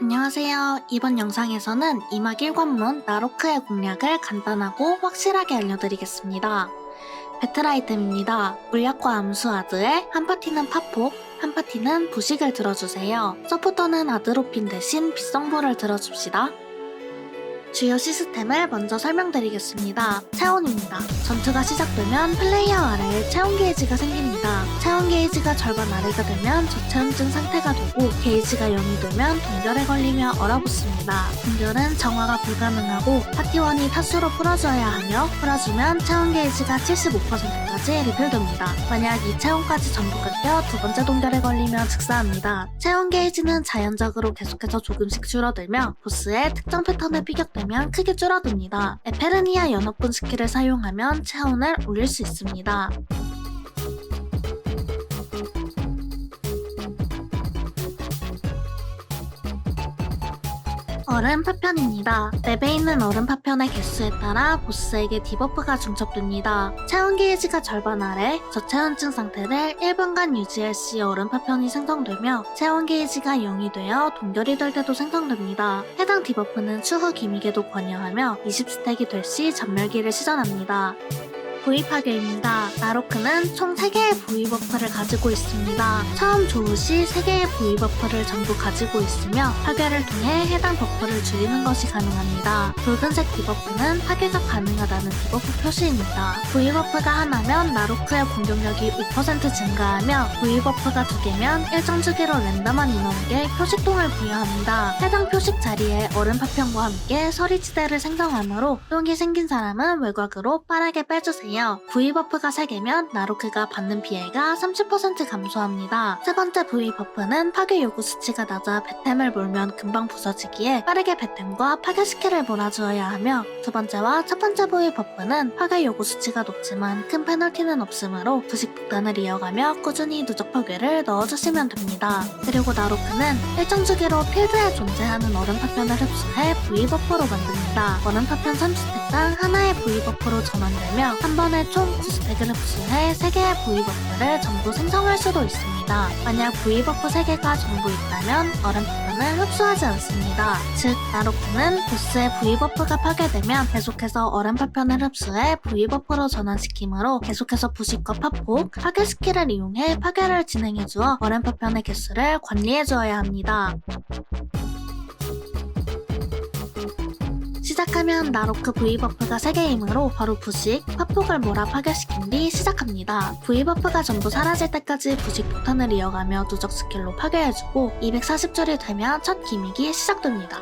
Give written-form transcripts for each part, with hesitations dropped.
안녕하세요. 이번 영상에서는 이막 1관문 나로크의 공략을 간단하고 확실하게 알려드리겠습니다. 배틀 아이템입니다. 물약과 암수아드에 한 파티는 파폭, 한 파티는 부식을 들어주세요. 서포터는 아드로핀 대신 빛성보를 들어줍시다. 주요 시스템을 먼저 설명드리겠습니다. 체온입니다. 전투가 시작되면 플레이어 아래에 체온 게이지가 생깁니다. 체온 게이지가 절반 아래가 되면 저체온증 상태가 되고 게이지가 0이 되면 동결에 걸리며 얼어붙습니다. 동결은 정화가 불가능하고 파티원이 타수로 풀어줘야 하며 풀어주면 체온 게이지가 75%까지 리필됩니다. 만약 이 체온까지 전부 깎여 두 번째 동결에 걸리면 즉사합니다. 체온 게이지는 자연적으로 계속해서 조금씩 줄어들며 보스의 특정 패턴에 피격되면 크게 줄어듭니다. 에페르니아 연합군 스킬을 사용하면 체온을 올릴 수 있습니다. 얼음 파편입니다. 맵에 있는 얼음 파편의 개수에 따라 보스에게 디버프가 중첩됩니다. 체온 게이지가 절반 아래 저체온증 상태를 1분간 유지할 시 얼음 파편이 생성되며 체온 게이지가 0이 되어 동결이 될 때도 생성됩니다. 해당 디버프는 추후 기믹에도 관여하며 20스택이 될 시 전멸기를 시전합니다. 부위 파괴입니다. 나로크는 총 3개의 부위 버프를 가지고 있습니다. 처음 조우 시 3개의 부위 버프를 전부 가지고 있으며 파괴를 통해 해당 버프를 줄이는 것이 가능합니다. 붉은색 디버프는 파괴가 가능하다는 디버프 표시입니다. 부위 버프가 하나면 나로크의 공격력이 5% 증가하며 부위 버프가 2개면 일정 주기로 랜덤한 인원에게 표식동을 부여합니다. 해당 표식 자리에 얼음 파편과 함께 서리지대를 생성하므로 똥이 생긴 사람은 외곽으로 빠르게 빼주세요. 부위 버프가 3개면 나로크가 받는 피해가 30% 감소합니다. 세 번째 부위 버프는 파괴 요구 수치가 낮아 배템을 몰면 금방 부서지기에 빠르게 배템과 파괴 스킬을 몰아주어야 하며 두 번째와 첫 번째 부위 버프는 파괴 요구 수치가 높지만 큰 페널티는 없으므로 부식 폭탄을 이어가며 꾸준히 누적 파괴를 넣어주시면 됩니다. 그리고 나로크는 일정 주기로 필드에 존재하는 얼음 파편을 흡수해 부위 버프로 만듭니다. 얼음 파편 3스택당 하나의 부위 버프로 전환되며 한 번에 총 9스택을 흡수해 3개의 부위 버프를 전부 생성할 수도 있습니다. 만약 부위 버프 3개가 전부 있다면 얼음 파편을 흡수하지 않습니다. 즉, 나로크는 보스의 부위 버프가 파괴되면 계속해서 얼음 파편을 흡수해 부위 버프로 전환시키므로 계속해서 부식과 파폭, 파괴 스킬을 이용해 파괴를 진행해주어 얼음 파편의 개수를 관리해주어야 합니다. 시작하면 나로크 부위 버프가 3개이므로 바로 부식, 파폭을 몰아 파괴시킨 뒤 시작합니다. 부위 버프가 전부 사라질 때까지 부식 폭탄을 이어가며 누적 스킬로 파괴해주고 240줄이 되면 첫 기믹이 시작됩니다.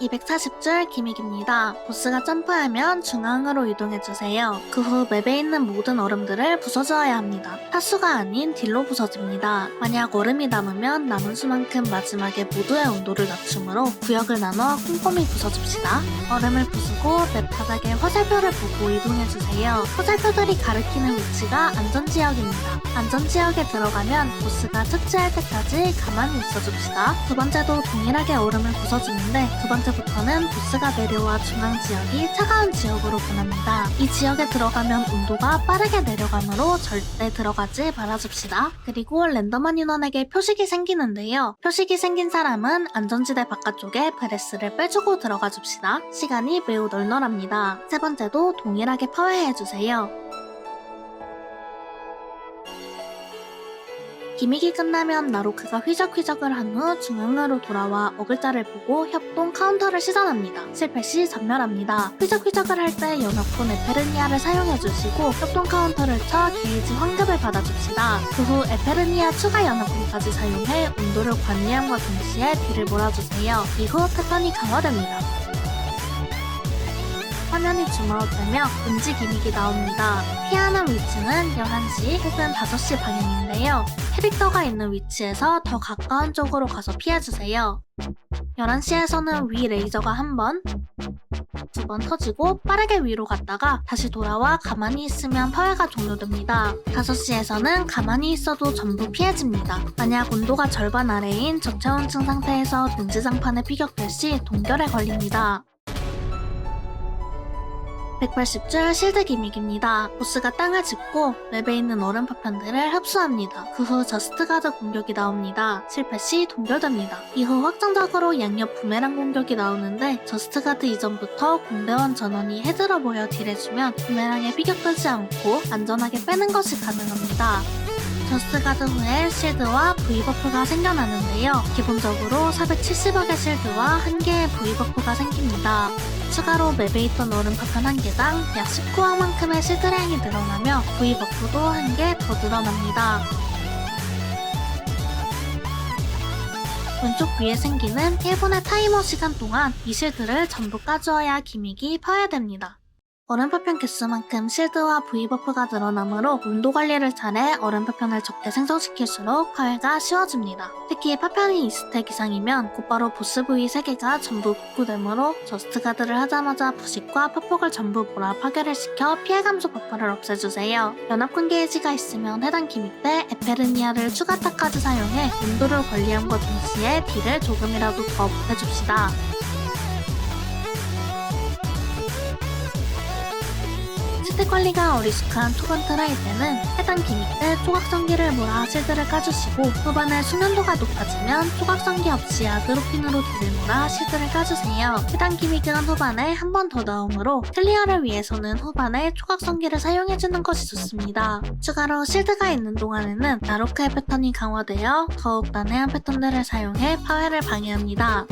240줄 기믹입니다. 보스가 점프하면 중앙으로 이동해주세요. 그 후 맵에 있는 모든 얼음들을 부숴주어야 합니다. 타수가 아닌 딜로 부서집니다. 만약 얼음이 남으면 남은 수만큼 마지막에 모두의 온도를 낮추므로 구역을 나눠 꼼꼼히 부숴줍시다. 얼음을 부수고 맵 바닥에 화살표를 보고 이동해주세요. 화살표들이 가리키는 위치가 안전지역입니다. 안전지역에 들어가면 보스가 착지할 때까지 가만히 있어줍시다. 두 번째도 동일하게 얼음을 부숴주는데 두 번째부터는 보스가 내려와 중앙 지역이 차가운 지역으로 변합니다. 이 지역에 들어가면 온도가 빠르게 내려가므로 절대 들어가지 말아줍시다. 그리고 랜덤한 인원에게 표식이 생기는데요. 표식이 생긴 사람은 안전지대 바깥쪽에 브레스를 빼주고 들어가 줍시다. 시간이 매우 널널합니다. 세 번째도 동일하게 파괴해주세요. 기믹이 끝나면 나로크가 휘적휘적을 한 후 중앙으로 돌아와 어글자를 보고 협동 카운터를 시전합니다. 실패 시 전멸합니다. 휘적휘적을 할 때 연합군 에페르니아를 사용해주시고 협동 카운터를 쳐 게이지 환급을 받아줍시다. 그 후 에페르니아 추가 연합군까지 사용해 온도를 관리함과 동시에 딜을 몰아주세요. 이후 패턴이 강화됩니다. 화면이 줌아웃되며 음지 기믹이 나옵니다. 피하는 위치는 11시 혹은 5시 방향인데요. 캐릭터가 있는 위치에서 더 가까운 쪽으로 가서 피해주세요. 11시에서는 위 레이저가 한 번, 2번 터지고 빠르게 위로 갔다가 다시 돌아와 가만히 있으면 파괴가 종료됩니다. 5시에서는 가만히 있어도 전부 피해집니다. 만약 온도가 절반 아래인 저체온증 상태에서 능지장판에 피격될 시 동결에 걸립니다. 180줄 실드 기믹입니다. 보스가 땅을 짚고 맵에 있는 얼음 파편들을 흡수합니다. 그 후 저스트 가드 공격이 나옵니다. 실패 시 동결됩니다. 이후 확정적으로 양옆 부메랑 공격이 나오는데 저스트 가드 이전부터 공대원 전원이 헤드로 모여 딜해주면 부메랑에 피격되지 않고 안전하게 빼는 것이 가능합니다. 저스트 가드 후에 실드와 V버프가 생겨나는데요. 기본적으로 470억의 실드와 1개의 V버프가 생깁니다. 추가로 맵에 있던 얼음 파편 1개당 약 19억만큼의 실드량이 늘어나며 V버프도 1개 더 늘어납니다. 왼쪽 위에 생기는 1분의 타이머 시간 동안 이 실드를 전부 까주어야 기믹이 파괴됩니다. 얼음 파편 개수만큼 실드와 V버프가 늘어나므로 온도 관리를 잘해 얼음 파편을 적게 생성시킬수록 파괴가 쉬워집니다. 특히 파편이 2스택 이상이면 곧바로 보스 부위 3개가 전부 복구되므로 저스트 가드를 하자마자 부식과 파폭을 전부 몰아 파괴를 시켜 피해 감소 버프를 없애주세요. 연합군 게이지가 있으면 해당 기믹 때 에페르니아를 추가 타까지 사용해 온도를 관리함과 동시에 딜을 조금이라도 더 보태줍시다. 스택 관리가 어리숙한 초반트라이 때는 해당 기믹 때 초각성기를 몰아 실드를 까주시고 후반에 숙련도가 높아지면 초각성기 없이 아드로핀으로 딜을 몰아 실드를 까주세요. 해당 기믹은 후반에 한 번 더 나오므로 클리어를 위해서는 후반에 초각성기를 사용해주는 것이 좋습니다. 추가로 실드가 있는 동안에는 나로크의 패턴이 강화되어 더욱 난해한 패턴들을 사용해 파괴를 방해합니다.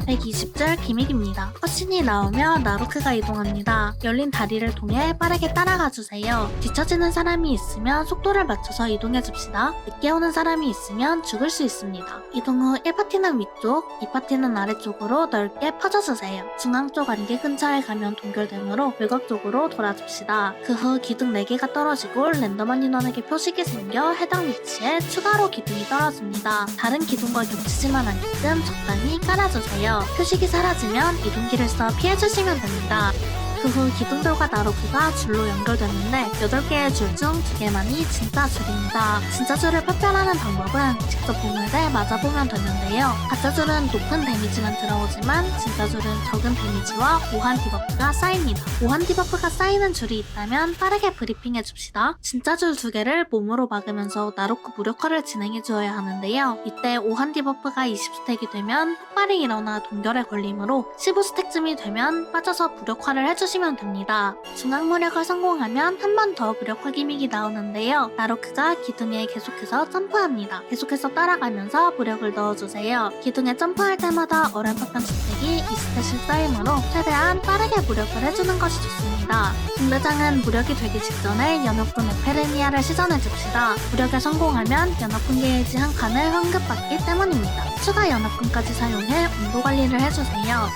120줄 기믹입니다. 컷신이 나오며 나로크가 이동합니다. 열린 다리를 통해 빠르게 따라가주세요. 뒤처지는 사람이 있으면 속도를 맞춰서 이동해줍시다. 늦게 오는 사람이 있으면 죽을 수 있습니다. 이동 후 1파티는 위쪽, 2파티는 아래쪽으로 넓게 퍼져주세요. 중앙 쪽 안개 근처에 가면 동결되므로 외곽 쪽으로 돌아줍시다. 그 후 기둥 4개가 떨어지고 랜덤한 인원에게 표식이 생겨 해당 위치에 추가로 기둥이 떨어집니다. 다른 기둥과 겹치지만 않게끔 적당히 깔아주세요. 표식이 사라지면 이동기를 써 피해주시면 됩니다. 그 후 기둥들과 나로크가 줄로 연결됐는데 8개의 줄 중 2개만이 진짜 줄입니다. 진짜 줄을 파편하는 방법은 직접 보물에 맞아보면 되는데요. 가짜 줄은 높은 데미지만 들어오지만 진짜 줄은 적은 데미지와 무한 디버프가 쌓입니다. 무한 디버프가 쌓이는 줄이 있다면 빠르게 브리핑해줍시다. 진짜 줄 2개를 몸으로 막으면서 나로크 무력화를 진행해주어야 하는데요. 이때 무한 디버프가 20스택이 되면 폭발이 일어나 동결에 걸리므로 15스택쯤이 되면 빠져서 무력화를 해주시면 됩니다. 중앙 무력을 성공하면 한 번 더 무력화 기믹이 나오는데요. 나로크가 기둥에 계속해서 점프합니다. 계속해서 따라가면서 무력을 넣어주세요. 기둥에 점프할 때마다 얼음 파편 스택이 2스택씩 쌓이므로 최대한 빠르게 무력을 해주는 것이 좋습니다. 군대장은 무력이 되기 직전에 연합군 에페르니아를 시전해줍시다. 무력에 성공하면 연합군 게이지 한 칸을 환급받기 때문입니다. 추가 연합군까지 사용해 온도 관리를 해주세요.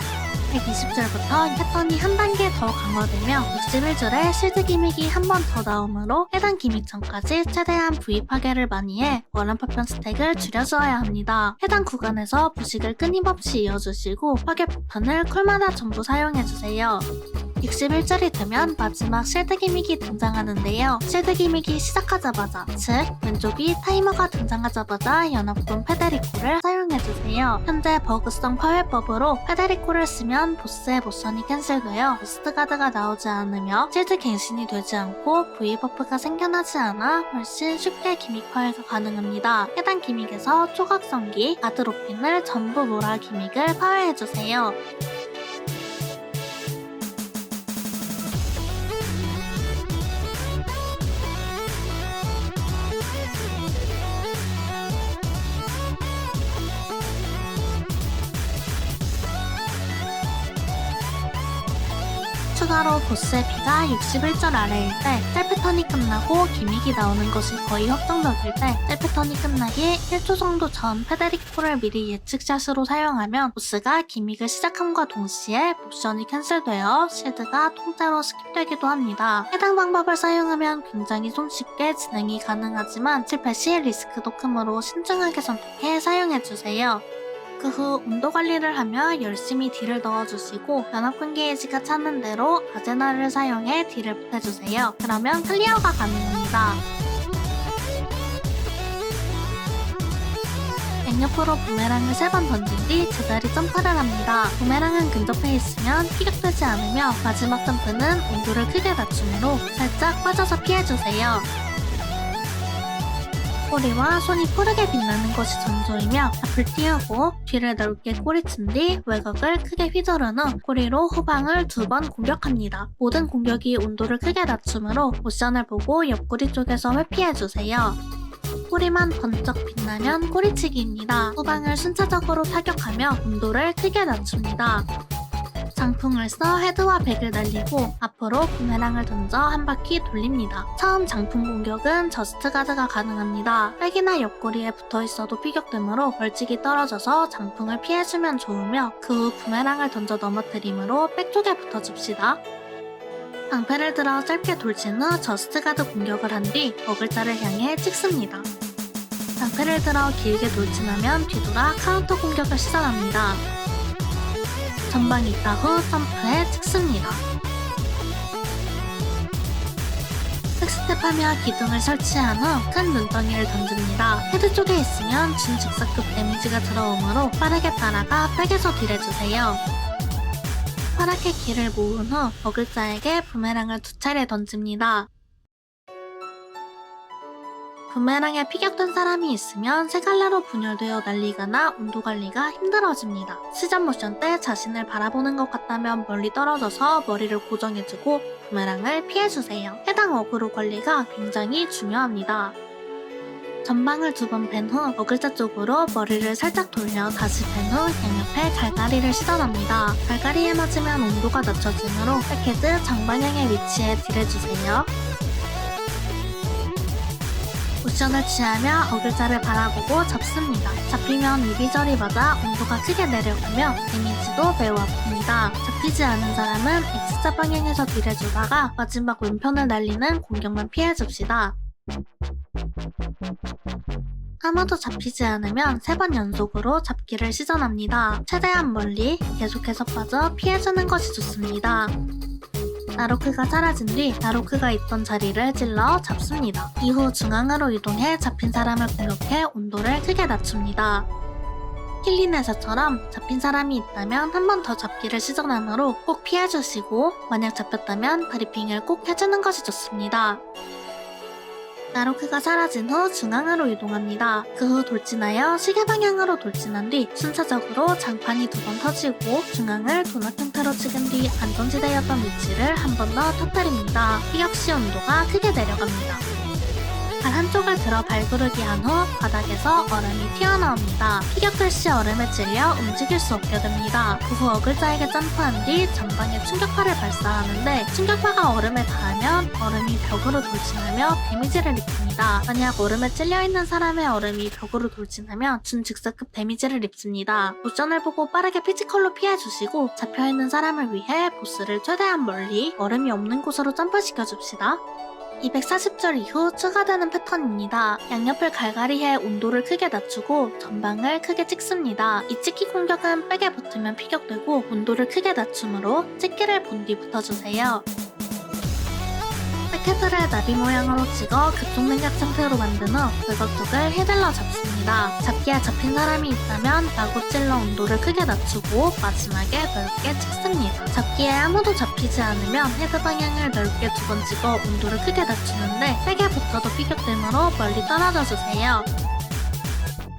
120줄부터 패턴이 한 단계 더 강화되며 61줄에 실드 기믹이 한 번 더 나오므로 해당 기믹 전까지 최대한 V 파괴를 많이 해 얼음 파편 스택을 줄여주어야 합니다. 해당 구간에서 부식을 끊임없이 이어주시고 파괴 폭탄을 쿨마다 전부 사용해주세요. 61줄이 되면 마지막 실드 기믹이 등장하는데요. 실드 기믹이 시작하자마자, 즉 왼쪽이 타이머가 등장하자마자 연합군 페데리코를 사용해주세요. 현재 버그성 파괴법으로 페데리코를 쓰면 보스의 모션이 캔슬되어 버스트 가드가 나오지 않으며 실드 갱신이 되지 않고 V버프가 생겨나지 않아 훨씬 쉽게 기믹 파괴가 가능합니다. 해당 기믹에서 초각성기, 아드로핀을 전부 몰아 기믹을 파괴해주세요. 추가로 보스의 피가 61줄 아래일 때 셀 패턴이 끝나고 기믹이 나오는 것이 거의 확정적일 때 셀 패턴이 끝나기 1초 정도 전 페데리코를 미리 예측샷으로 사용하면 보스가 기믹을 시작함과 동시에 옵션이 캔슬되어 실드가 통째로 스킵되기도 합니다. 해당 방법을 사용하면 굉장히 손쉽게 진행이 가능하지만 실패 시 리스크도 크므로 신중하게 선택해 사용해주세요. 그 후 온도 관리를 하며 열심히 딜을 넣어주시고 연합군 게이지가 차는 대로 아제나를 사용해 딜을 보태주세요. 그러면 클리어가 가능합니다. 양옆으로 부메랑을 3번 던진 뒤 제자리 점프를 합니다. 부메랑은 근접해 있으면 피격되지 않으며 마지막 점프는 온도를 크게 낮추므로 살짝 빠져서 피해주세요. 꼬리와 손이 푸르게 빛나는 것이 전조이며 앞을 띄우고 뒤를 넓게 꼬리친 뒤 외곽을 크게 휘두른 후 꼬리로 후방을 2번 공격합니다. 모든 공격이 온도를 크게 낮추므로 모션을 보고 옆구리 쪽에서 회피해주세요. 꼬리만 번쩍 빛나면 꼬리치기입니다. 후방을 순차적으로 타격하며 온도를 크게 낮춥니다. 장풍을 써 헤드와 백을 날리고 앞으로 부메랑을 던져 한 바퀴 돌립니다. 처음 장풍 공격은 저스트 가드가 가능합니다. 백이나 옆구리에 붙어있어도 피격되므로 벌칙이 떨어져서 장풍을 피해주면 좋으며 그 후 부메랑을 던져 넘어뜨리므로 백 쪽에 붙어줍시다. 방패를 들어 짧게 돌진 후 저스트 가드 공격을 한 뒤 어글자를 향해 찍습니다. 방패를 들어 길게 돌진하면 뒤돌아 카운터 공격을 시전합니다. 전방 이타 후 점프해 찍습니다. 백스텝하며 기둥을 설치한 후 큰 눈덩이를 던집니다. 헤드 쪽에 있으면 준직사급 데미지가 들어오므로 빠르게 따라가 백에서 딜해주세요. 파랗게 길을 모은 후 어글자에게 부메랑을 2차례 던집니다. 부메랑에 피격된 사람이 있으면 세 갈래로 분열되어 날리거나 온도 관리가 힘들어집니다. 시전 모션 때 자신을 바라보는 것 같다면 멀리 떨어져서 머리를 고정해주고 부메랑을 피해주세요. 해당 어그로 관리가 굉장히 중요합니다. 전방을 2번 뺀 후 어글자 쪽으로 머리를 살짝 돌려 다시 뺀 후 양옆에 갈가리를 시전합니다. 갈가리에 맞으면 온도가 낮춰지므로 백헤드 정방향의 위치에 딜해주세요. 모션을 취하며 어글자를 바라보고 잡습니다. 잡히면 이리저리 맞아 온도가 크게 내려가며 데미지도 매우 아픕니다. 잡히지 않은 사람은 X자 방향에서 딜해주다가 마지막 왼편을 날리는 공격만 피해줍시다. 아무도 잡히지 않으면 3번 연속으로 잡기를 시전합니다. 최대한 멀리 계속해서 빠져 피해주는 것이 좋습니다. 나로크가 사라진 뒤 나로크가 있던 자리를 찔러 잡습니다. 이후 중앙으로 이동해 잡힌 사람을 공격해 온도를 크게 낮춥니다. 킬리네사처럼 잡힌 사람이 있다면 한 번 더 잡기를 시전하므로 꼭 피해주시고 만약 잡혔다면 브리핑을 꼭 해주는 것이 좋습니다. 나로크가 사라진 후 중앙으로 이동합니다. 그 후 돌진하여 시계 방향으로 돌진한 뒤 순차적으로 장판이 2번 터지고 중앙을 도넛 형태로 찍은 뒤 안전지대였던 위치를 한 번 더 터뜨립니다. 피격 시 온도가 크게 내려갑니다. 발 한쪽을 들어 발구르기 한 후 바닥에서 얼음이 튀어나옵니다. 피격할 시 얼음에 찔려 움직일 수 없게 됩니다. 그 후 어글자에게 점프한 뒤 전방에 충격파를 발사하는데 충격파가 얼음에 닿으면 얼음이 벽으로 돌진하며 데미지를 입힙니다. 만약 얼음에 찔려있는 사람의 얼음이 벽으로 돌진하면 준직사급 데미지를 입습니다. 모션을 보고 빠르게 피지컬로 피해주시고 잡혀있는 사람을 위해 보스를 최대한 멀리 얼음이 없는 곳으로 점프시켜줍시다. 240줄 이후 추가되는 패턴입니다. 양옆을 갈갈이해 온도를 크게 낮추고 전방을 크게 찍습니다. 이 찍기 공격은 백에 붙으면 피격되고 온도를 크게 낮추므로 찍기를 본 뒤 붙어주세요. 백헤드를 나비 모양으로 찍어 급속 냉각 상태로 만든 후 외곽 쪽을 헤들러 잡습니다. 잡기에 잡힌 사람이 있다면 마구 찔러 온도를 크게 낮추고 마지막에 넓게 찍습니다. 잡기에 아무도 잡히지 않으면 헤드 방향을 넓게 2번 찍어 온도를 크게 낮추는데 백에 붙어도 피격되므로 멀리 떨어져주세요.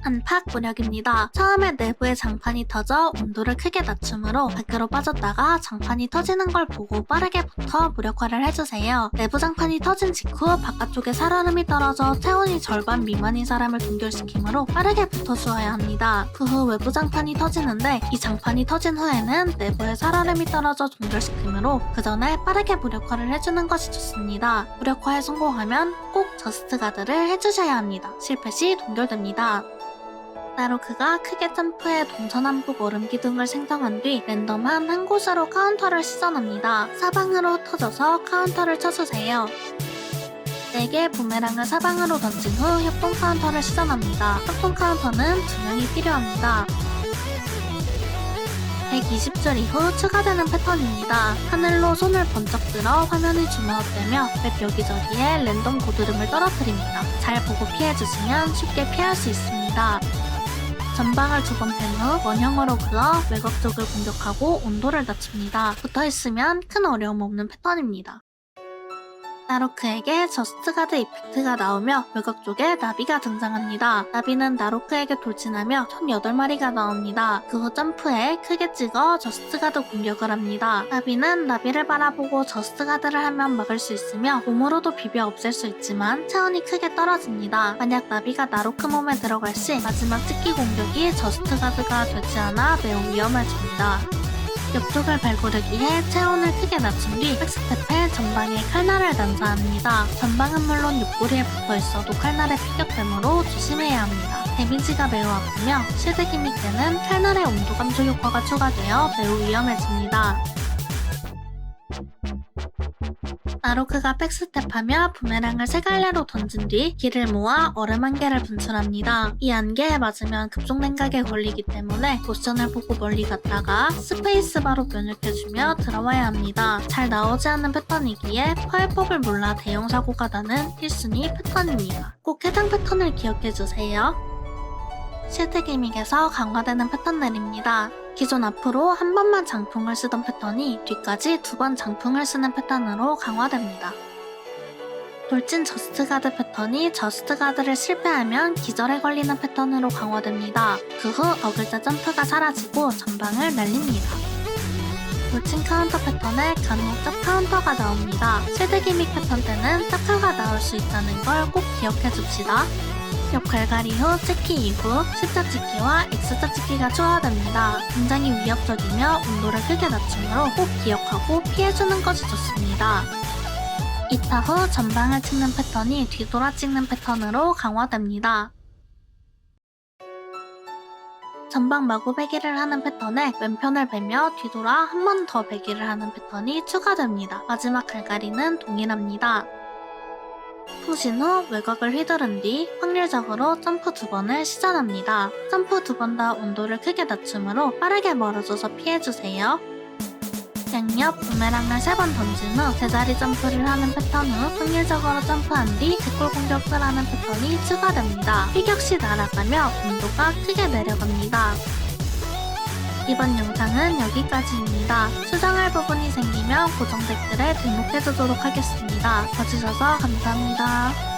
안팎 무력입니다. 처음에 내부에 장판이 터져 온도를 크게 낮추므로 밖으로 빠졌다가 장판이 터지는 걸 보고 빠르게 붙어 무력화를 해주세요. 내부 장판이 터진 직후 바깥쪽에 살얼음이 떨어져 체온이 절반 미만인 사람을 동결시키므로 빠르게 붙어주어야 합니다. 그 후 외부 장판이 터지는데 이 장판이 터진 후에는 내부에 살얼음이 떨어져 동결시키므로 그 전에 빠르게 무력화를 해주는 것이 좋습니다. 무력화에 성공하면 꼭 저스트 가드를 해주셔야 합니다. 실패 시 동결됩니다. 나로크가 크게 점프해 동서남북 얼음 기둥을 생성한 뒤 랜덤한 한 곳으로 카운터를 시전합니다. 사방으로 터져서 카운터를 쳐주세요. 4개의 부메랑을 사방으로 던진 후 협동 카운터를 시전합니다. 협동 카운터는 2명이 필요합니다. 120줄 이후 추가되는 패턴입니다. 하늘로 손을 번쩍 들어 화면이 줌아웃되며 맵 여기저기에 랜덤 고드름을 떨어뜨립니다. 잘 보고 피해주시면 쉽게 피할 수 있습니다. 전방을 두 번 팬 후 원형으로 그어 외곽 쪽을 공격하고 온도를 낮춥니다. 붙어있으면 큰 어려움 없는 패턴입니다. 나로크에게 저스트가드 이펙트가 나오며 외곽 쪽에 나비가 등장합니다. 나비는 나로크에게 돌진하며 총 8마리가 나옵니다. 그 후 점프해 크게 찍어 저스트가드 공격을 합니다. 나비는 나비를 바라보고 저스트가드를 하면 막을 수 있으며 몸으로도 비벼 없앨 수 있지만 차원이 크게 떨어집니다. 만약 나비가 나로크 몸에 들어갈 시 마지막 찍기 공격이 저스트가드가 되지 않아 매우 위험해집니다. 옆쪽을 발고르기에 체온을 크게 낮춘 뒤 백스텝해 전방에 칼날을 난사합니다. 전방은 물론 옆구리에 붙어있어도 칼날에 피격되므로 조심해야 합니다. 데미지가 매우 아프며 실드 기믹 때는 칼날의 온도 감소 효과가 추가되어 매우 위험해집니다. 나로크가 백스텝하며 부메랑을 3갈래로 던진 뒤 기를 모아 얼음 한 개를 분출합니다. 이 안개에 맞으면 급속 냉각에 걸리기 때문에 모션을 보고 멀리 갔다가 스페이스바로 면역해주며 들어와야 합니다. 잘 나오지 않는 패턴이기에 파일법을 몰라 대형 사고가 나는 1순위 패턴입니다. 꼭 해당 패턴을 기억해주세요. 실드 기믹에서 강화되는 패턴들입니다. 기존 앞으로 한 번만 장풍을 쓰던 패턴이 뒤까지 2번 장풍을 쓰는 패턴으로 강화됩니다. 돌진 저스트가드 패턴이 저스트가드를 실패하면 기절에 걸리는 패턴으로 강화됩니다. 그 후 어글자 점프가 사라지고 전방을 날립니다. 돌진 카운터 패턴에 간혹 짭 카운터가 나옵니다. 실드 기믹 패턴 때는 짭카가 나올 수 있다는 걸 꼭 기억해줍시다. 옆갈갈이 후 찍기 이후 C자 찍기와 X자 찍기가 추가됩니다. 굉장히 위협적이며 온도를 크게 낮추므로 꼭 기억하고 피해주는 것이 좋습니다. 이타 후 전방을 찍는 패턴이 뒤돌아 찍는 패턴으로 강화됩니다. 전방 마구 배기를 하는 패턴에 왼편을 베며 뒤돌아 한 번 더 배기를 하는 패턴이 추가됩니다. 마지막 갈갈이는 동일합니다. 통신 후 외곽을 휘두른 뒤 확률적으로 점프 2번을 시전합니다. 점프 2번 다 온도를 크게 낮추므로 빠르게 멀어져서 피해주세요. 양옆 부메랑을 3번 던진 후 제자리 점프를 하는 패턴 후 확률적으로 점프한 뒤 뒷골 공격을 하는 패턴이 추가됩니다. 피격 시 날아가며 온도가 크게 내려갑니다. 이번 영상은 여기까지입니다. 수정할 부분이 생기면 고정 댓글에 등록해두도록 하겠습니다. 봐주셔서 감사합니다.